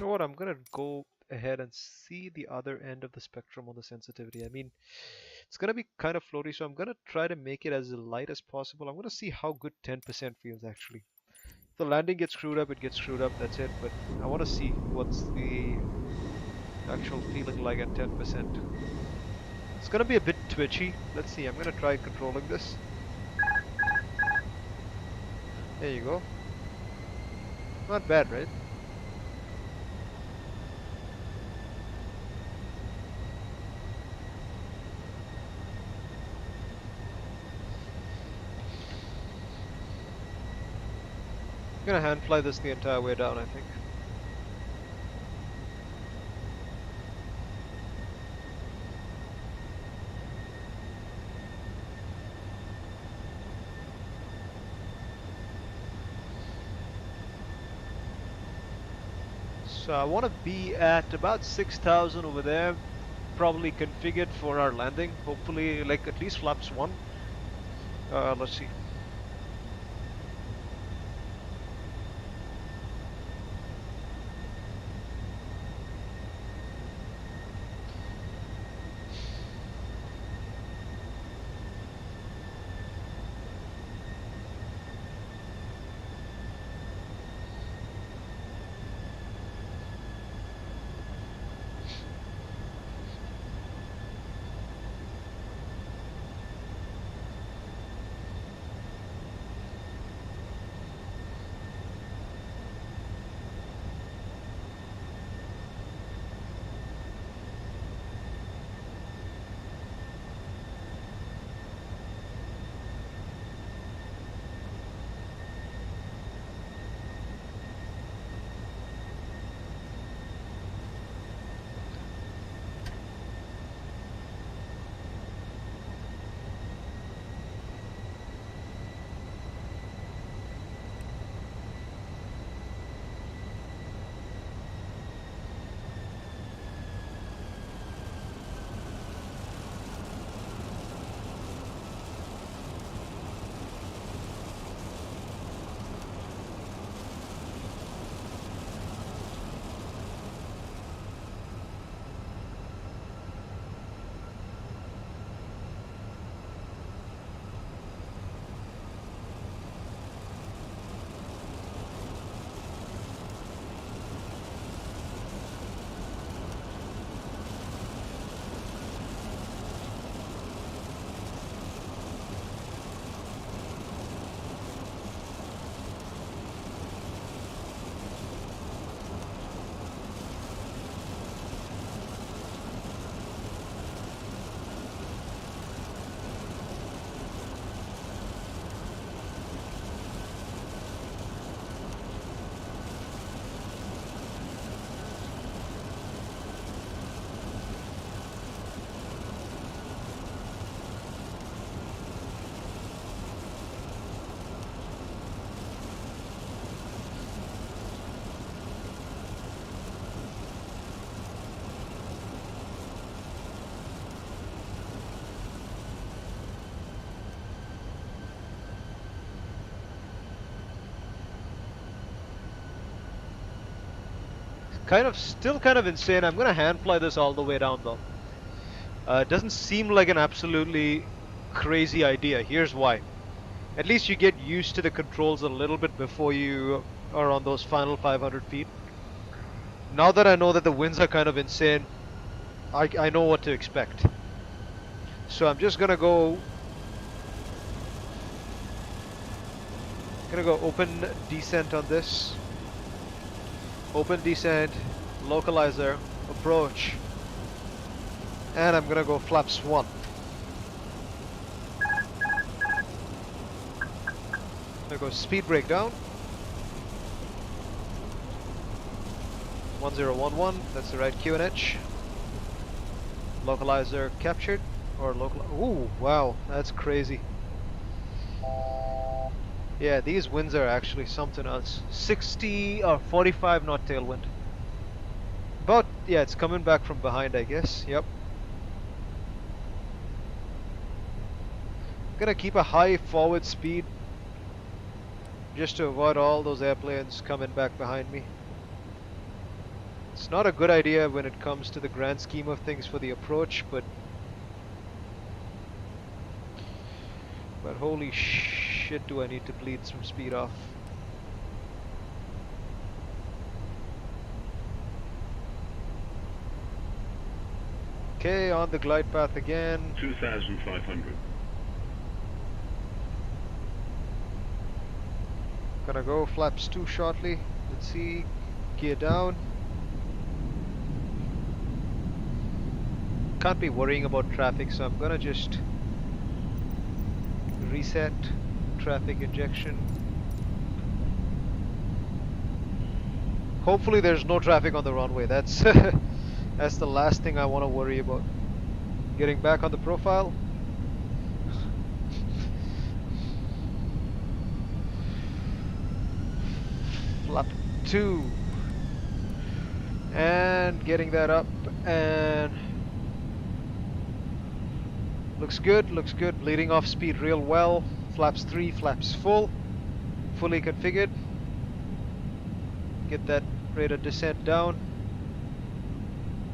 You know what? I'm gonna go ahead and see the other end of the spectrum on the sensitivity. I mean, it's gonna be kind of floaty, so I'm gonna try to make it as light as possible. I'm gonna see how good 10% feels actually. If the landing gets screwed up, it gets screwed up, that's it. But I wanna see what's the actual feeling like at 10%. It's gonna be a bit twitchy. Let's see, I'm gonna try controlling this. There you go. Not bad, right? I'm gonna hand fly this the entire way down, I think. So I want to be at about 6,000 over there, probably configured for our landing. Hopefully, like at least flaps one. Let's see. Still kind of insane. I'm gonna hand fly this all the way down though. It doesn't seem like an absolutely crazy idea. Here's why. At least you get used to the controls a little bit before you are on those final 500 feet. Now that I know that the winds are kind of insane, I know what to expect. So I'm just gonna go open descent on this. Open descent, localizer, approach. And I'm gonna go flaps 1. There goes speed brake down. 1011, that's the right QNH. Localizer captured, or local. Ooh, wow, that's crazy. Yeah, these winds are actually something else. 60 or 45 knot tailwind. But yeah, it's coming back from behind, I guess. Yep. Gonna keep a high forward speed just to avoid all those airplanes coming back behind me. It's not a good idea when it comes to the grand scheme of things for the approach, but holy shit, do I need to bleed some speed off. Okay, on the glide path again. 2,500. Gonna go flaps 2 shortly. Let's see. Gear down. Can't be worrying about traffic, so I'm gonna just reset traffic injection. Hopefully there's no traffic on the runway. That's that's the last thing I want to worry about. Getting back on the profile. Flap 2. And getting that up, and looks good, bleeding off speed real well. Flaps 3, flaps full, fully configured. Get that rate of descent down.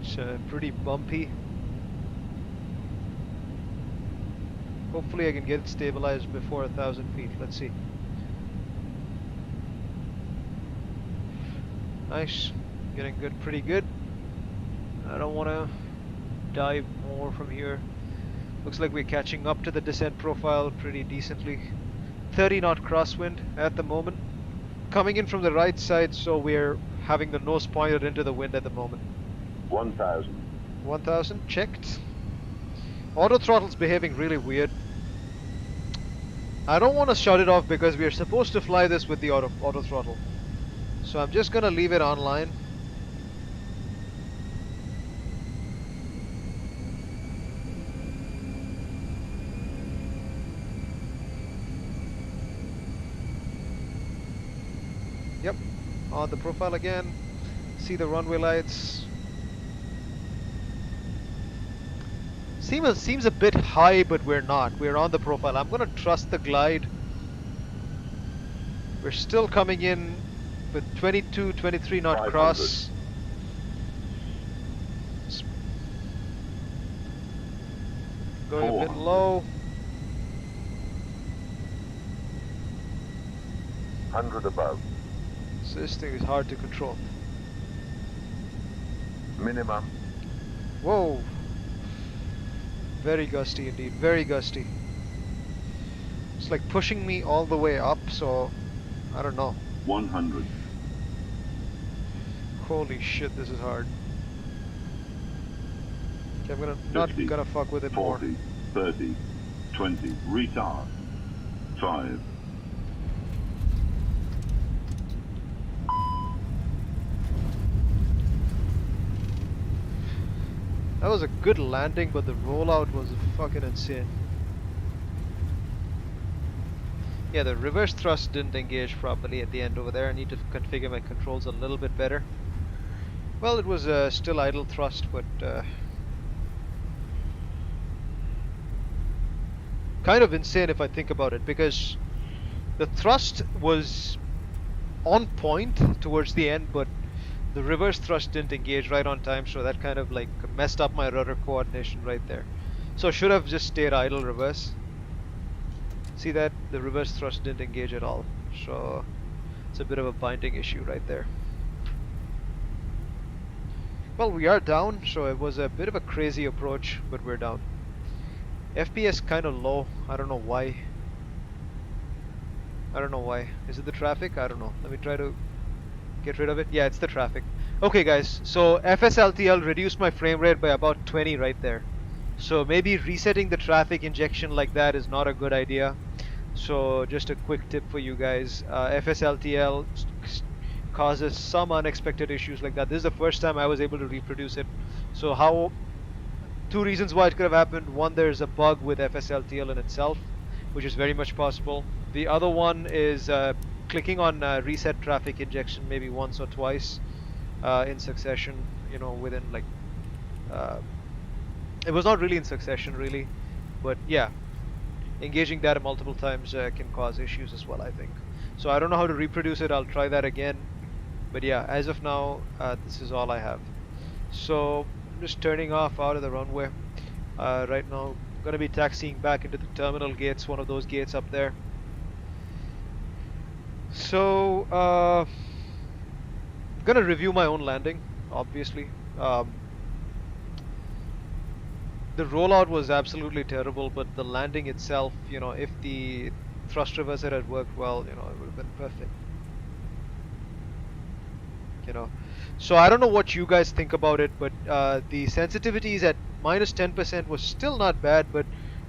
It's pretty bumpy. Hopefully I can get it stabilized before 1,000 feet. Let's see. Nice, getting good, pretty good. I don't want to dive more from here. Looks like we're catching up to the descent profile pretty decently. 30 knot crosswind at the moment. Coming in from the right side, so we're having the nose pointed into the wind at the moment. 1,000. 1,000, checked. Auto throttle's behaving really weird. I don't want to shut it off because we're supposed to fly this with the auto throttle. So I'm just gonna leave it online. Yep, on the profile again. See the runway lights. Seems a bit high, but we're not. We're on the profile. I'm gonna trust the glide. We're still coming in with 22, 23 knot cross. Going a bit low. 100 above. So this thing is hard to control. Minimum. Whoa. Very gusty indeed, very gusty. It's like pushing me all the way up, so I don't know. 100. Holy shit, this is hard. Okay, I'm 50, not gonna fuck with it 40, more. 30, 20. Retard. 5. That was a good landing, but the rollout was fucking insane. Yeah, the reverse thrust didn't engage properly at the end over there. I need to configure my controls a little bit better. Well, it was still idle thrust, but kind of insane if I think about it, because the thrust was on point towards the end, but the reverse thrust didn't engage right on time, so that kind of like messed up my rudder coordination right there. So I should have just stayed idle reverse. See that? The reverse thrust didn't engage at all. So it's a bit of a binding issue right there. Well, we are down, so it was a bit of a crazy approach, but we're down. FPS kind of low. I don't know why. I don't know why. Is it the traffic? I don't know. Let me try to get rid of it. Yeah, it's the traffic. Okay, guys. So FSLTL reduced my frame rate by about 20 right there. So maybe resetting the traffic injection like that is not a good idea. So just a quick tip for you guys. FSLTL causes some unexpected issues like that. This is the first time I was able to reproduce it. So how, two reasons why it could have happened. One, there's a bug with FSLTL in itself, which is very much possible. The other one is clicking on reset traffic injection maybe once or twice in succession, you know, within like, it was not really in succession really, but yeah, engaging that multiple times can cause issues as well, I think. So I don't know how to reproduce it. I'll try that again. But yeah, as of now, this is all I have. So I'm just turning off out of the runway. Right now, I'm going to be taxiing back into the terminal gates, one of those gates up there. So, I'm going to review my own landing, obviously. The rollout was absolutely terrible, but the landing itself, you know, if the thrust reverser had worked well, you know, it would have been perfect. You know, so I don't know what you guys think about it, but the sensitivities at minus 10% was still not bad, but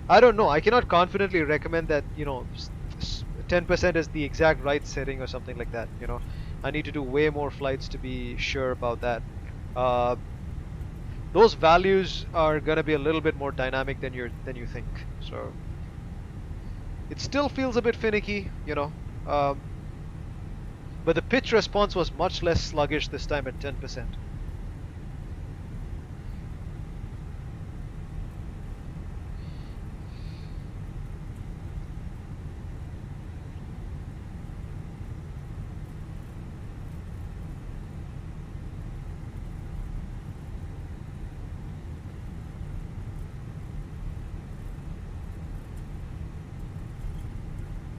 I don't know. I cannot confidently recommend that, you know, 10% is the exact right setting or something like that. You know, I need to do way more flights to be sure about that. Those values are gonna be a little bit more dynamic than you think. So it still feels a bit finicky, you know. But the pitch response was much less sluggish this time at 10%.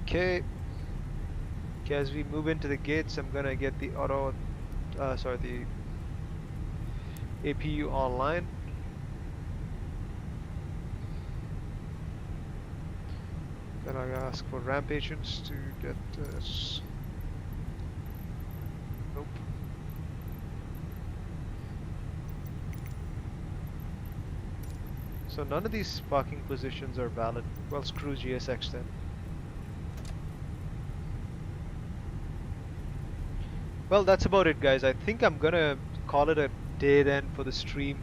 Okay. Okay, as we move into the gates, I'm gonna get the the APU online. Then I ask for ramp agents to get this. Nope. So none of these parking positions are valid. Well, screw GSX then. Well, that's about it, guys. I think I'm gonna call it a day then for the stream.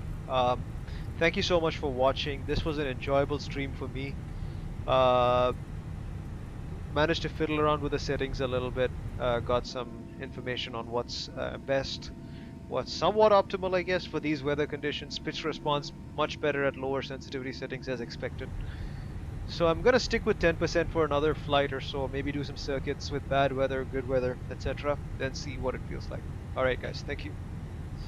Thank you so much for watching. This was an enjoyable stream for me. Managed to fiddle around with the settings a little bit. Got some information on what's best, what's somewhat optimal, I guess, for these weather conditions. Pitch response much better at lower sensitivity settings as expected. So I'm gonna stick with 10% for another flight or so, maybe do some circuits with bad weather, good weather, etc. Then see what it feels like. Alright guys, thank you.